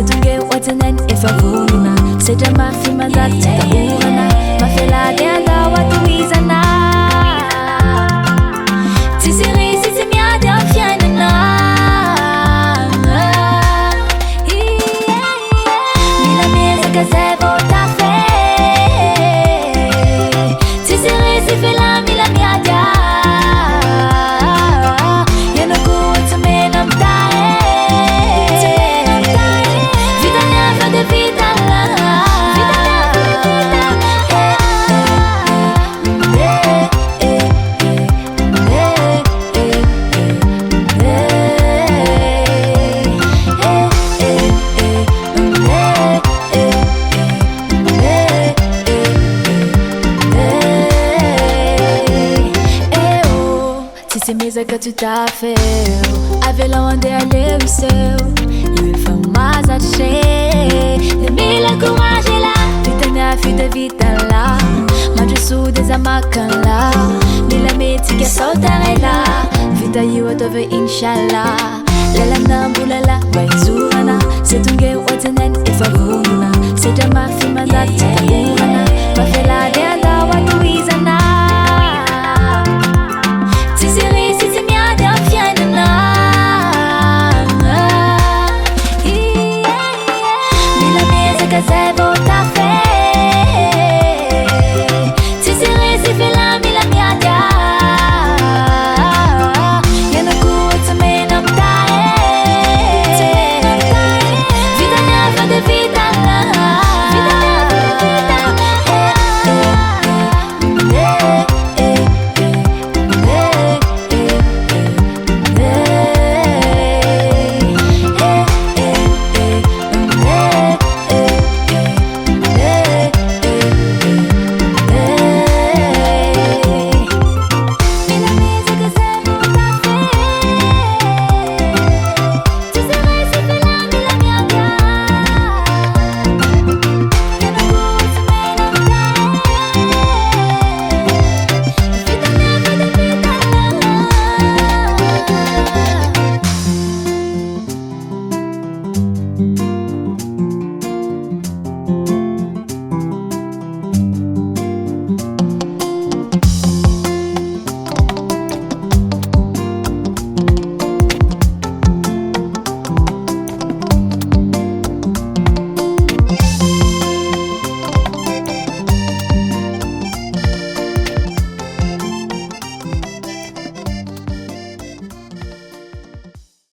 setonge ohatrany efa vonona sedra mafy manjary tsy tahorana mafelady andao atohizana tsisy risy tsy miady amin'ny fiainana mila miezaka zay vao tafe tsisy risy fela mila miady ianako tsy mena mitahe vitany afa de vitala que tu t'as fait avelão andeha leu o seu eu efa mazache mila courage lá vitanya fita vitala mandroso dezamakala mila mety que soltare lá vita io atove inshallah lalanambulala vaizurana setonge ohatrany efa vonona sedra mafy manjary tsy tahorana mafelady andao atohizana